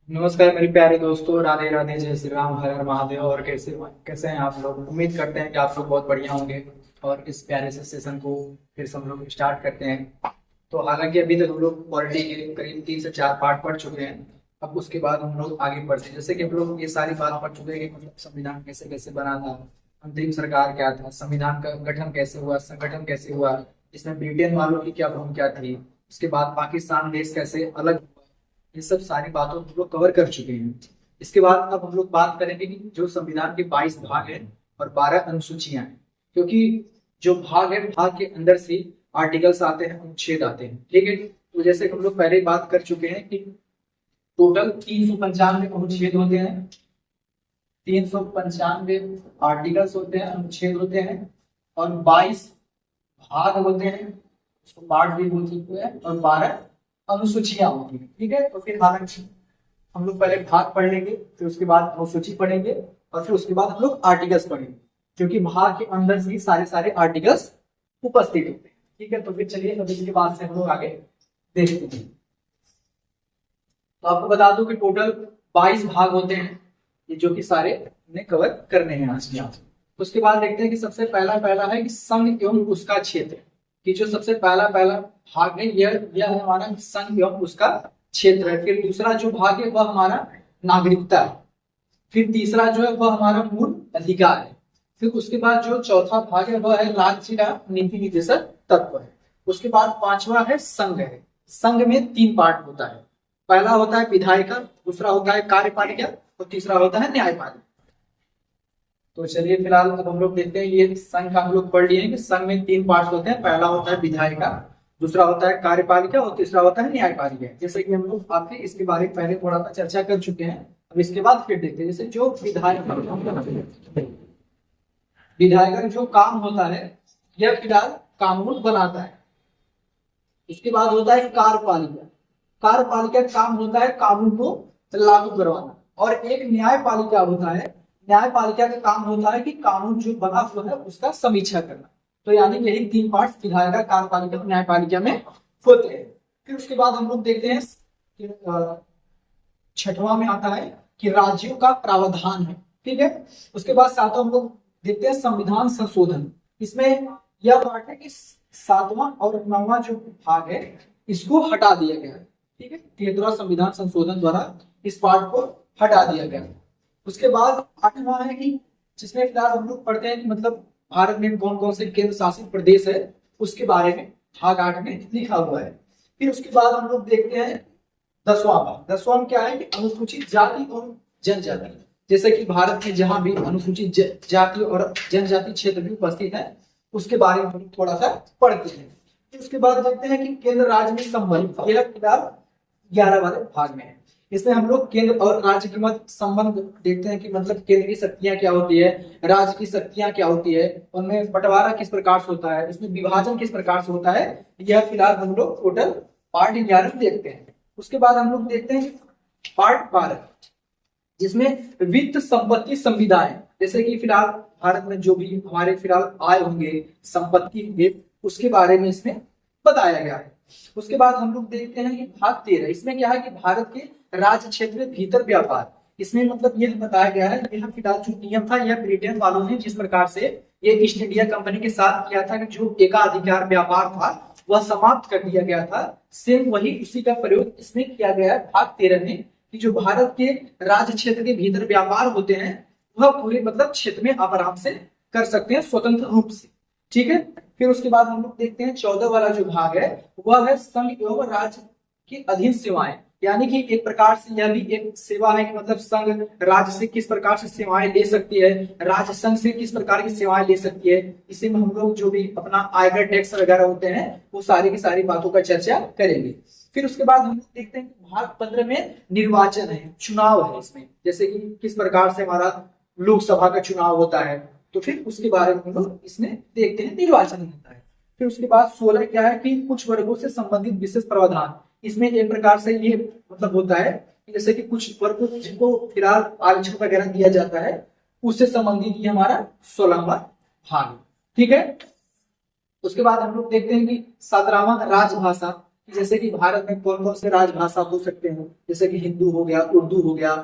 नमस्कार मेरे प्यारे दोस्तों, राधे राधे, जय श्री राम, हर हर महादेव। और कैसे कैसे हैं आप लोग? उम्मीद करते हैं कि आप लोग बहुत बढ़िया होंगे। और इस प्यारे से सेशन को फिर से हम लोग स्टार्ट करते हैं। तो हालांकि अभी तक हम लोग पॉलिटी के करीब 3 से 4 पार्ट पढ़ चुके हैं। अब उसके बाद हम लोग आगे बढ़ते हैं। जैसे कि हम लोग ये सारी बात पढ़ चुके हैं कि मतलब संविधान कैसे कैसे बना था, अंतरिम सरकार क्या था, संविधान का गठन कैसे हुआ, संगठन कैसे हुआ, इसमें ब्रिटेन वालों की क्या भूमिका थी, उसके बाद पाकिस्तान देश कैसे अलग, ये सब सारी बातों को हम लोग कवर कर चुके हैं। इसके बाद अब हम लोग बात करेंगे कि जो संविधान के 22 भाग हैं और 12 अनुसूचियां हैं। क्योंकि जो भाग है, भाग के अंदर से आर्टिकल्स आते हैं, अनुच्छेद आते हैं। ठीक है, तो जैसे हम लोग पहले ही बात कर चुके हैं कि टोटल 395 अनुच्छेद होते हैं, 395 आर्टिकल्स होते हैं, अनुच्छेद होते हैं, और 22 भाग होते हैं, उसको पार्ट भी बोल सकते हैं, और 12 अनुसूचियां होती है। ठीक है, तो फिर हालांकि हम लोग पहले भाग पढ़ लेंगे, फिर उसके बाद अनुसूची पढ़ेंगे, और फिर उसके बाद हम लोग आर्टिकल्स पढ़ेंगे, क्योंकि भाग के अंदर से ही सारे सारे आर्टिकल्स उपस्थित होते हैं। ठीक है, तो फिर चलिए अब इसके बाद से हम लोग आगे देखते हैं। तो आपको बता दूं कि टोटल 22 भाग होते हैं, ये जो कि सारे हमने कवर करने हैं आज के आज। उसके बाद देखते हैं कि सबसे पहला पहला है कि संघ एवं उसका क्षेत्र, कि जो सबसे पहला पहला भाग है यह हमारा संघ एवं उसका क्षेत्र है। फिर दूसरा जो भाग है वह हमारा नागरिकता है। फिर तीसरा जो है वह हमारा मूल अधिकार है। फिर उसके बाद जो चौथा भाग है वह है राज्य का नीति निर्देशक तत्व है। उसके बाद पांचवा है संघ है। संघ में 3 पार्ट होता है। पहला होता है विधायिका, दूसरा होता है कार्यपालिका, और तीसरा होता है न्यायपालिका। तो चलिए फिलहाल अब हम लोग देखते हैं, ये संघ का हम लोग पढ़ लिए हैं कि संघ में 3 पार्ट्स होते हैं। पहला होता है विधायिका, दूसरा होता है कार्यपालिका, और तीसरा होता है न्यायपालिका। जैसे कि हम लोग आपके इसके बारे में पहले थोड़ा सा चर्चा कर चुके हैं। अब इसके बाद फिर देखते हैं, जैसे जो विधायक जो काम होता है, यह फिलहाल कानून बनाता है। इसके बाद होता है कार्यपालिका। कार्यपालिका का काम होता है कानून को लागू करवाना। और एक न्यायपालिका होता है, न्यायपालिका का काम होता है कि कानून जो बना हुआ है उसका समीक्षा करना। तो यानी यही 3 पार्ट विधायिका, कार्यपालिका और न्यायपालिका में होते हैं। फिर उसके बाद हम लोग देखते हैं कि 6वां में आता है कि राज्यों का प्रावधान है। ठीक है, उसके बाद 7वां हम लोग देखते हैं संविधान संशोधन। इसमें यह पार्ट है कि 7वां और 9वां जो भाग है इसको हटा दिया गया है। ठीक है, 13वां संविधान संशोधन द्वारा इस पार्ट को हटा दिया गया है। उसके बाद 8वां है कि जिसमें फिलहाल हम लोग पढ़ते हैं कि मतलब भारत में कौन कौन से केंद्र शासित प्रदेश है, उसके बारे में भाग 8 में लिखा हुआ है। फिर उसके बाद हम लोग देखते हैं 10वां भाग। 10वां में क्या है कि अनुसूचित जाति और जनजाति। जैसे कि भारत में जहां भी अनुसूचित जाति और जनजाति क्षेत्र भी उपस्थित है, उसके बारे में हम थोड़ा सा पढ़ते हैं। फिर उसके बाद देखते हैं कि केंद्र राज्य में संबंध, यह फिलहाल 11 वाले भाग में है। इसमें हम लोग केंद्र और राज्य के मध्य संबंध देखते हैं कि मतलब केंद्र की शक्तियां क्या होती है, राज्य की शक्तियां क्या होती है, उनमें बंटवारा किस प्रकार से होता है, उसमें विभाजन किस प्रकार से होता है। यह फिलहाल हम लोग टोटल पार्ट 11 में देखते हैं। उसके बाद हम लोग देखते हैं पार्ट 12, जिसमें वित्त संपत्ति संविदा है। जैसे कि फिलहाल भारत में जो भी हमारे फिलहाल आय होंगे, संपत्ति होंगे, उसके बारे में इसमें बताया गया है। उसके बाद हम लोग देखते हैं कि भाग 13, इसमें क्या है कि भारत के राज्य क्षेत्र में भीतर व्यापार। इसमें मतलब यह बताया गया है, यह फिलहाल जो नियम था यह ब्रिटेन वालों ने जिस प्रकार से ये ईस्ट इंडिया कंपनी के साथ किया था कि जो एकाधिकार व्यापार था वह समाप्त कर दिया गया था, सेम वही उसी का प्रयोग इसमें किया गया है भाग 13 में, कि जो भारत के राज्य क्षेत्र के भीतर व्यापार होते हैं वह पूरे मतलब क्षेत्र में आप आराम से कर सकते हैं स्वतंत्र रूप से। ठीक है, फिर उसके बाद हम लोग देखते हैं 14 वाला जो भाग है वह है संघ एवं राज्य की अधीन सेवाएं। यानी कि एक प्रकार से यह भी एक सेवा है कि मतलब संघ राज्य से किस प्रकार से सेवाएं ले सकती है, राज्य संघ से किस प्रकार की सेवाएं ले सकती है। इसी में हम लोग जो भी अपना आयकर टैक्स वगैरह होते हैं वो सारी की सारी बातों का चर्चा करेंगे। फिर उसके बाद हम लोग देखते हैं भाग 15 में निर्वाचन है, चुनाव है। इसमें जैसे कि किस प्रकार से हमारा लोकसभा का चुनाव होता है, तो फिर उसके बारे में हम लोग इसमें देखते हैं, निर्वाचन होता है। फिर उसके बाद 16 क्या है कि कुछ वर्गों से संबंधित विशेष प्रावधान। इसमें एक प्रकार से ये मतलब होता है जैसे कि कुछ वर्गों जिनको फिलहाल आरक्षण वगैरह दिया जाता है उससे संबंधित ये हमारा 16वां भाग। ठीक है, उसके बाद हम लोग देखते हैं कि 17वां राजभाषा, कि जैसे कि भारत में कौन कौन से राजभाषा हो सकते हैं, जैसे कि हिंदू हो गया, उर्दू हो गया,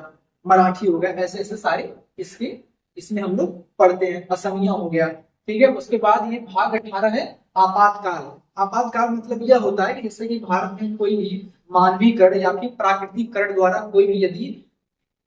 मराठी हो गया, ऐसे ऐसे सारे इसके इसमें हम लोग पढ़ते हैं, असमिया हो गया। ठीक है, उसके बाद ये भाग 18 है आपातकाल। आपातकाल मतलब यह होता है कि जैसे कि भारत में कोई भी मानवीय करण या फिर प्राकृतिक करण द्वारा कोई भी यदि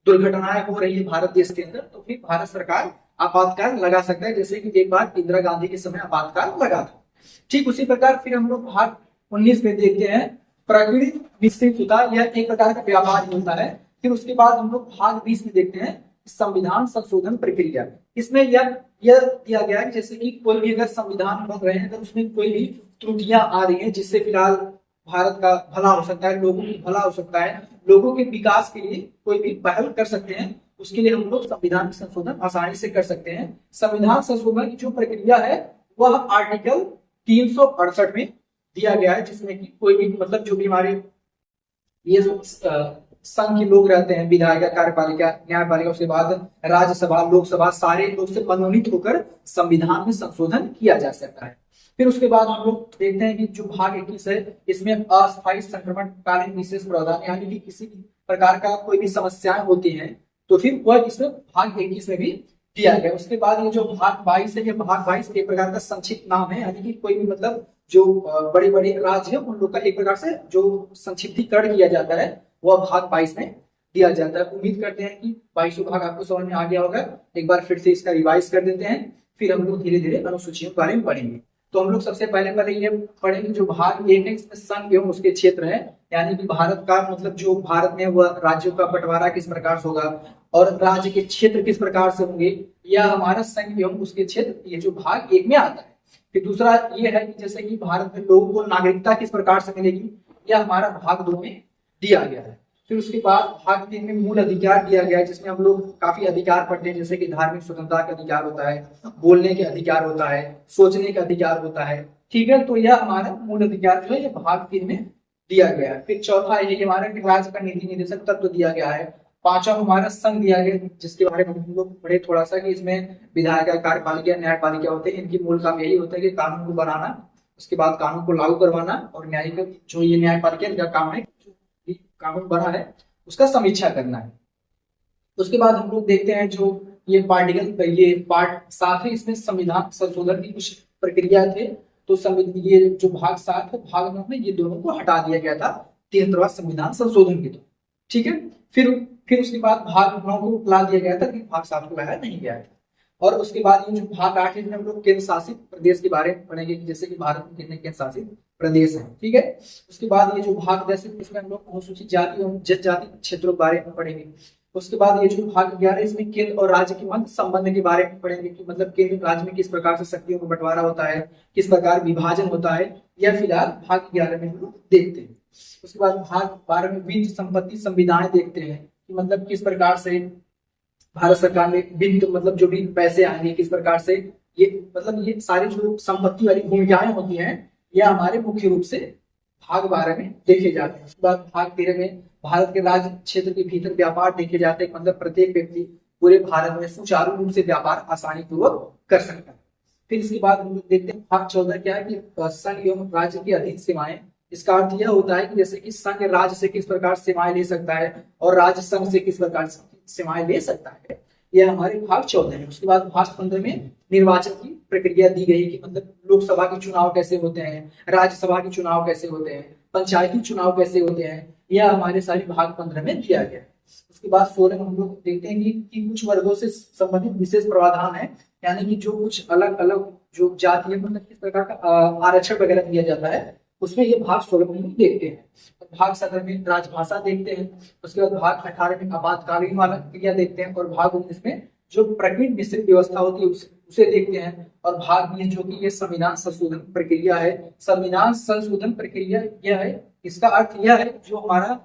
दुर्घटनाएं हो रही है भारत देश के अंदर, तो फिर भारत सरकार आपातकाल लगा सकता है, जैसे कि एक बार इंदिरा गांधी के समय आपातकाल लगा था। ठीक उसी प्रकार फिर हम लोग भाग 19 में देखते हैं प्रकृति विस्तृतता, यह एक प्रकार का व्यापार होता है। फिर उसके बाद हम लोग भाग 20 में देखते हैं संविधान संशोधन प्रक्रिया। इसमें यह दिया गया है जैसे कि कोई भी अगर संविधान बन रहे हैं, अगर उसमें कोई भी त्रुटियां आ रही हैं जिससे फिलहाल भारत का भला हो सकता है, लोगों की भला हो सकता है, लोगों के विकास के लिए कोई भी पहल कर सकते हैं, उसके लिए हम लोग संविधान संशोधन आसानी से कर सकते हैं। संविधान संशोधन की जो प्रक्रिया है वह आर्टिकल 368 में दिया गया है, जिसमें कि कोई भी मतलब जो भी हमारे ये संघ के लोग रहते हैं, विधायिका, कार्यपालिका, न्यायपालिका, उसके बाद राज्यसभा, लोकसभा, सारे लोग से मनोनीत होकर संविधान में संशोधन किया जा सकता है। फिर उसके बाद हम लोग देखते हैं कि जो भाग 21 है, इसमें अस्थायी संक्रमण कालीन विशेष प्रावधान, यानी कि किसी प्रकार का कोई भी समस्याएं होती हैं तो फिर वह इसमें भाग 21 में भी दिया गया। उसके बाद ये जो भाग 22 है, ये भाग 22 एक प्रकार का संक्षिप्त नाम है, यानी कि कोई भी मतलब जो बड़े बड़े राज्य है उन लोग का एक प्रकार से जो संक्षिप्तीकरण किया जाता है वह भाग 22 में दिया जाता है। उम्मीद करते हैं कि 22वां भाग आपको समझ में आ गया होगा। एक बार फिर से इसका रिवाइज कर देते हैं, फिर हम लोग धीरे धीरे अनुसूचियों के बारे में पढ़ेंगे। तो हम लोग सबसे पहले ये पढ़ेंगे जो भाग 1 है, इसमें संघ एवं उसके क्षेत्र है, यानी कि भारत का मतलब जो भारत में वह राज्यों का बंटवारा किस प्रकार से होगा और राज्य के क्षेत्र किस प्रकार से होंगे, यह हमारा संघ एवं उसके क्षेत्र, ये जो भाग 1 में आता है। फिर दूसरा ये है कि जैसे कि भारत में लोगों को नागरिकता किस प्रकार से मिलेगी, यह हमारा भाग 2 में दिया गया है। फिर उसके बाद भाग 3 में मूल अधिकार दिया गया है, जिसमें हम लोग काफी अधिकार पढ़ते हैं, जैसे कि धार्मिक स्वतंत्रता का अधिकार होता है, बोलने के अधिकार होता है, सोचने का अधिकार होता है। ठीक है, तो यह हमारा मूल अधिकार जो है ये भाग 3 में दिया गया है। फिर चौथा है हमारा राज्य का नीति निर्देशक तत्व दिया गया है। पांचवा हमारा संघ दिया गया, जिसके बारे में हम लोग पढ़े थोड़ा सा कि इसमें विधायिका, कार्यपालिका, न्यायपालिका होते हैं, इनकी मूल काम यही होता है कि कानून को बनाना, उसके बाद कानून को लागू करवाना, और न्यायिक जो ये न्यायपालिका इनका काम है कानून बना है उसका समीक्षा करना है। उसके बाद हम लोग देखते हैं जो ये पार्ट 7 है, इसमें संविधान संशोधन की कुछ प्रक्रिया थे। तो ये जो भाग 7 है, भाग 9 में ये दोनों को हटा दिया गया था 73वां संविधान संशोधन के तो। ठीक है, फिर उसके बाद भाग 9 को ला दिया गया था, भाग 7 को लाया नहीं गया था। और उसके बाद ये जो भाग 8 है, हम लोग केंद्र शासित प्रदेश के बारे में पढ़ेंगे, जैसे कि भारत में कितने केंद्र शासित प्रदेश है। ठीक है, उसके बाद ये जो भाग 10 है, इसमें हम लोग अनुसूचित जाति और जनजाति क्षेत्रों के बारे में पढ़ेंगे। उसके बाद ये जो भाग 11 इसमें केंद्र और राज्य के मध्य संबंध के बारे में पढ़ेंगे, कि मतलब केंद्र राज्य में किस प्रकार से शक्तियों का बंटवारा होता है, किस प्रकार विभाजन होता है, यह फिलहाल भाग 11 में हम लोग देखते हैं। उसके बाद भाग 12 में वित्त संपत्ति संविधाएं देखते हैं, कि मतलब किस प्रकार से भारत सरकार में वित्त मतलब जो भी पैसे आएंगे किस प्रकार से ये मतलब ये सारी जो संपत्ति वाली भूमिकाएं होती हैं यह हमारे मुख्य रूप से भाग 12 में देखे जाते हैं। उसके बाद भाग 13 में भारत के राज्य क्षेत्र के भीतर व्यापार देखे जाते हैं, मतलब प्रत्येक व्यक्ति पूरे भारत में सुचारू रूप से व्यापार आसानी पूर्वक कर सकता है। फिर इसके बाद हम लोग देखते हैं भाग 14 क्या है कि संघ एवं राज्य की अधीन सीमाएं। इसका अर्थ यह होता है कि जैसे कि संघ राज्य से किस प्रकार सेवाएं ले सकता है और राज्य संघ से किस प्रकार सेवाएं ले सकता है, यह हमारे भाग 14 है। उसके बाद भाग 15 में निर्वाचन की प्रक्रिया दी गई, कि मतलब लोकसभा के चुनाव कैसे होते हैं, राज्यसभा के चुनाव कैसे होते हैं, पंचायती चुनाव कैसे होते हैं, यह हमारे सारे भाग 15 में दिया गया है। उसके बाद 16 में हम लोग देखते हैं कि कुछ वर्गों से संबंधित विशेष प्रावधान है, यानी कि जो कुछ अलग अलग जो जाति है मतलब किस प्रकार का आरक्षण वगैरह दिया जाता है, उसमें ये भाग 16 में देखते हैं। भाग 17 में राजभाषा देखते हैं। उसके बाद भाग 18 में आपातकालीन वाला क्रिया देखते हैं, और भाग 19 में जो प्रकृति मिश्रित व्यवस्था होती है उसे देखते हैं। और भाग 20 जो कि ये संविधान संशोधन प्रक्रिया है। संविधान संशोधन प्रक्रिया यह है, इसका अर्थ यह है जो हमारा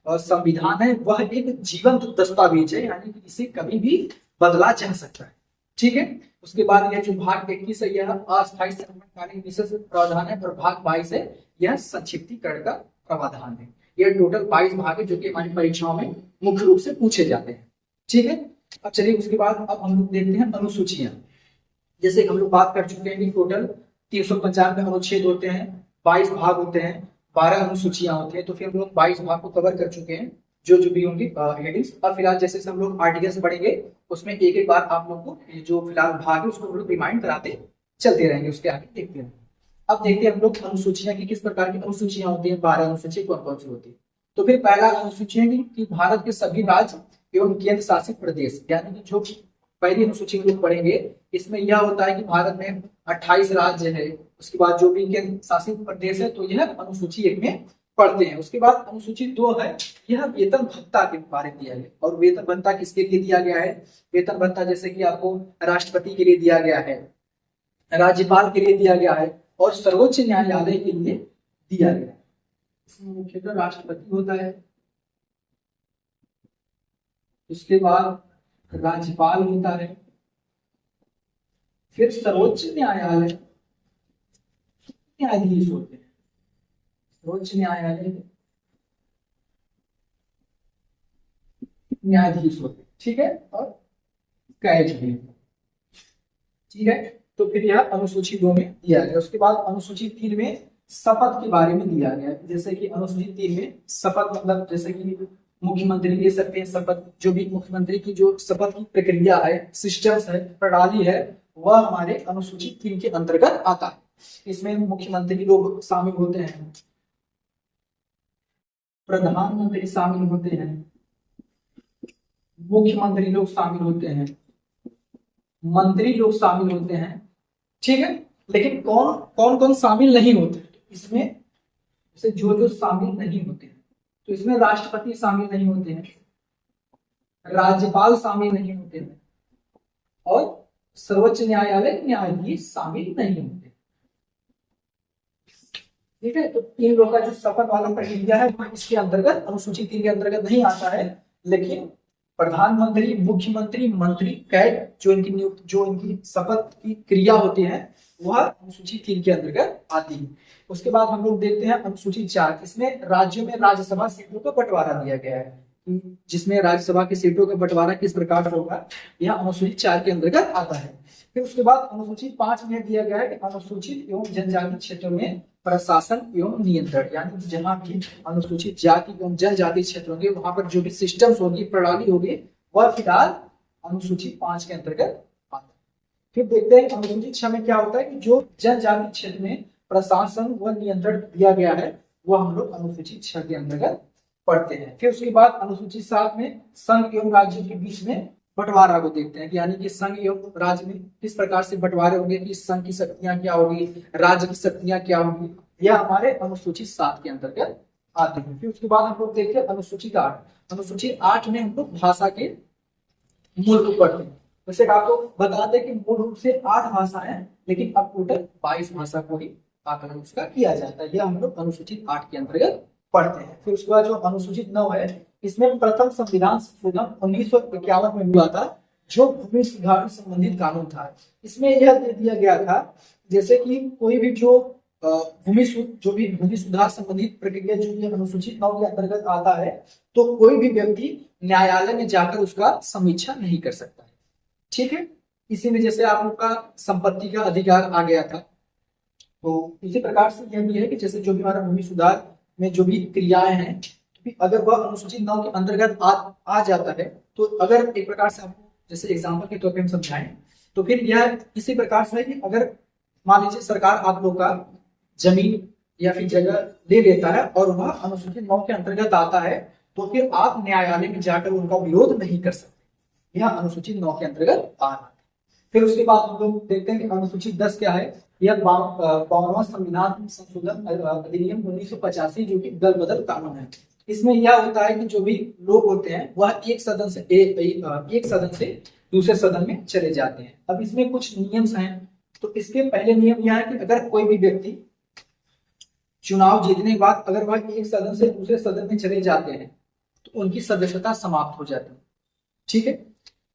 संविधान है वह एक जीवंत दस्तावेज है, यानी कि इसे कभी भी बदला जा सकता है। ठीक है, उसके बाद यह जो भाग 21 है यह अस्थायी संक्रमणकालीन विशेष प्रावधान है, और भाग 22 है यह संक्षिप्तीकरण का प्रावधान है। यह टोटल 22 भाग है जो कि हमारी परीक्षाओं में मुख्य रूप से पूछे जाते हैं। ठीक है, अब चलिए उसके बाद अब हम लोग देखते हैं अनुसूचियां। जैसे हम लोग बात कर चुके हैं कि टोटल 395 अनुच्छेद होते हैं, 22 भाग होते हैं। 12 अनुसूचियां होती है, तो फिर हम लोग 22 भाग को कवर कर चुके हैं, जो जो भी होंगी हेडिंग्स। अब फिलहाल जैसे हम लोग आर्टिकल्स पढ़ेंगे, उसमें एक एक बार आप लोग को जो फिलहाल भाग है उसको हम लोग रिमाइंड कराते चलते रहेंगे, उसके आगे देखते हैं। अब देखते हैं हम लोग अनुसूचियां की किस प्रकार की अनुसूचियां होती है, 12 अनुसूची कौन कौन सी होती है। तो फिर पहला अनुसूची है कि भारत के सभी राज्य एवं केंद्र शासित प्रदेश, यानी कि जो पहली अनुसूची हम लोग पढ़ेंगे, इसमें यह होता है कि भारत में 28 राज्य है, उसके बाद जो भी केंद्र शासित प्रदेश है, तो यह अनुसूची एक में पढ़ते हैं। उसके बाद अनुसूची 2 है, यह वेतन भत्ता के बारे में दिया गया। और वेतन भत्ता किसके लिए दिया गया है? वेतन भत्ता जैसे कि आपको राष्ट्रपति के लिए दिया गया है, राज्यपाल के लिए दिया गया है, और सर्वोच्च न्यायालय के लिए दिया गया है। इसमें मुख्यतः राष्ट्रपति होता है, उसके बाद राज्यपाल होता है, फिर सर्वोच्च न्यायालय न्यायाधीश होते हैं, सर्वोच्च न्यायालय न्यायाधीश होते हैं, ठीक है, और कैज भी, ठीक है। तो फिर यह अनुसूची 2 में दिया गया। उसके बाद अनुसूची 3 में शपथ के बारे में दिया गया, जैसे कि अनुसूची 3 में शपथ मतलब जैसे कि मुख्यमंत्री ले सकते हैं शपथ, जो भी मुख्यमंत्री की जो शपथ की प्रक्रिया है, सिस्टम्स है, प्रणाली है, वह हमारे अनुसूची 3 के अंतर्गत आता है। इसमें मुख्यमंत्री लोग शामिल होते हैं, प्रधानमंत्री शामिल होते हैं, मुख्यमंत्री लोग शामिल होते हैं, मंत्री लोग शामिल होते हैं, ठीक है। लेकिन कौन कौन कौन शामिल नहीं होते इसमें? जो जो शामिल नहीं होते हैं, तो इसमें राष्ट्रपति शामिल नहीं होते हैं, राज्यपाल शामिल नहीं होते हैं, और सर्वोच्च न्यायालय न्यायाधीश शामिल नहीं होते, ठीक है। तो इन लोगों का जो शपथ वाला प्रक्रिया है वह इसके अंतर्गत अनुसूची 3 के अंतर्गत नहीं आता है। लेकिन प्रधानमंत्री, मुख्यमंत्री, मंत्री, कैग जो इनकी शपथ की क्रिया होती है वह अनुसूची 3 के अंतर्गत आती है। उसके बाद हम लोग देखते हैं अनुसूची 4, इसमें राज्यों में राज्यसभा सीटों का बंटवारा दिया गया है, जिसमें राज्यसभा की सीटों का बंटवारा किस प्रकार से होगा, यह अनुसूची 4 के अंतर्गत आता है। फिर उसके बाद अनुसूची 5 में दिया गया है कि अनुसूचित एवं जनजाति क्षेत्रों में प्रशासन एवं नियंत्रण, यानी जहाँ भी अनुसूचित जाति एवं जनजाति क्षेत्र होंगे वहां पर जो भी सिस्टम्स होगी, प्रणाली होगी, वह फिलहाल अनुसूची 5 के अंतर्गत आता है। फिर देखते हैं अनुसूची 6 में क्या होता है कि जो जनजाति क्षेत्र में प्रशासन व नियंत्रण दिया गया है वह हम लोग अनुसूची 6 के अंतर्गत पढ़ते हैं। फिर उसके बाद अनुसूची 7 में संघ एवं राज्यों के बीच में बंटवारा को देखते हैं, यानी कि संघ एवं राज्य में किस प्रकार से बंटवारे होंगे, कि संघ की शक्तियां क्या होगी, राज्य की शक्तियां क्या होंगी, यह हमारे अनुसूची 7 के अंतर्गत आते हैं। फिर उसके बाद हम लोग देखते हैं अनुसूची 8। अनुसूची 8 में हम लोग भाषा के मूल रूप पढ़ते हैं। वैसे आपको बता दें कि मूल रूप से 8 भाषा है, लेकिन अब टोटल 22 भाषा को ही आकलन उसका किया जाता है। यह हम लोग अनुसूचित 8 के अंतर्गत पढ़ते हैं। फिर उसके बाद जो अनुसूचित 9 है, इसमें प्रथम संविधान संशोधन 1951 में हुआ था, जो भूमि सुधार से संबंधित कानून था। इसमें यह दे दिया गया था जैसे कि कोई भी जो भूमि सुधार संबंधित प्रक्रिया जो ये अनुसूचित 9 के अंतर्गत आता है, तो कोई भी व्यक्ति न्यायालय में जाकर उसका समीक्षा नहीं कर सकता है, ठीक है। इसी में जैसे आप लोग का संपत्ति का अधिकार आ गया था, तो इसी प्रकार से यह भी है कि जैसे जो भी हमारा भूमि सुधार में जो भी क्रियाएं हैं, अगर वह अनुसूचित 9 के अंतर्गत आ जाता है, तो अगर एक प्रकार से आपको जैसे एग्जाम्पल के तौर पे हम समझाएं, तो फिर यह इसी प्रकार से है कि अगर मान लीजिए सरकार आप लोग का जमीन या फिर जगह ले लेता है और वह अनुसूचित 9 के अंतर्गत आता है, तो फिर आप न्यायालय में जाकर उनका विरोध नहीं कर सकते, यह अनुसूचित 9 के अंतर्गत आ रहा है। फिर उसके बाद हम लोग देखते हैं कि अनुसूचित 10 क्या है। यह 52वां संविधान संशोधन अधिनियम 1985 जो कि दल बदल कानून है। इसमें यह होता है कि जो भी लोग होते हैं वह एक सदन से दूसरे सदन में चले जाते हैं। अब इसमें कुछ नियम हैं, तो इसके पहले नियम यह है कि अगर कोई भी व्यक्ति चुनाव जीतने के बाद अगर वह एक सदन से दूसरे सदन में चले जाते हैं तो उनकी सदस्यता समाप्त हो जाती है, ठीक है।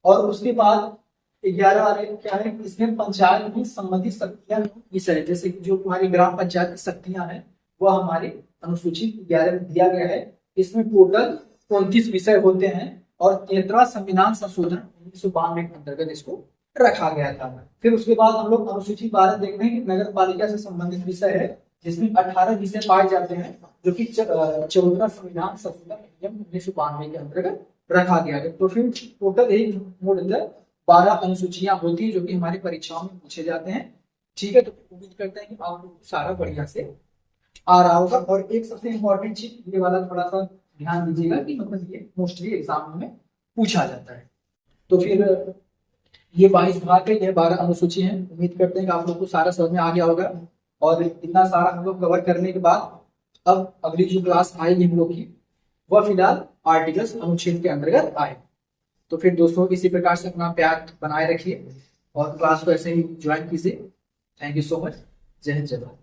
और उसके बाद 11 क्या है, इसमें पंचायत में संबंधित शक्तियां विषय है, जैसे जो हमारी ग्राम पंचायत की शक्तियां हैं वह हमारे अनुसूचित 11 में दिया गया है। इसमें टोटल 29 विषय होते हैं और 13वां संविधान संशोधन 1992 के अंतर्गत इसको रखा गया था। फिर उसके बाद हम लोग अनुसूची 12 देखते हैं कि नगर पालिका से संबंधित विषय है, जिसमें 18 विषय पाए जाते हैं, जो कि 14 संविधान संशोधन अधिनियम 1992 के अंतर्गत रखा गया है। तो फिर टोटल एक मोड अंदर 12 अनुसूचियां होती है, जो कि हमारी परीक्षाओं में पूछे जाते हैं। ठीक है, तो उम्मीद करते हैं कि आप लोग को सारा बढ़िया से आ रहा होगा। और एक सबसे इम्पोर्टेंट चीज, ये वाला थोड़ा सा ध्यान दीजिएगा कि मतलब ये मोस्टली एग्जाम में पूछा जाता है। तो फिर ये 22 भाग है, ये 12 अनुसूची है। उम्मीद करते हैं कि आप लोग को सारा समझ में आ गया होगा। और इतना सारा हम लोग कवर करने के बाद अब अगली जो क्लास आएगी हम लोग की, वह फिलहाल आर्टिकल्स अनुच्छेद के अंतर्गत आए। तो फिर दोस्तों इसी प्रकार से अपना प्यार बनाए रखिए और क्लास को ऐसे ही ज्वाइन कीजिए। Thank you so much. जय हिंद, जय भारत।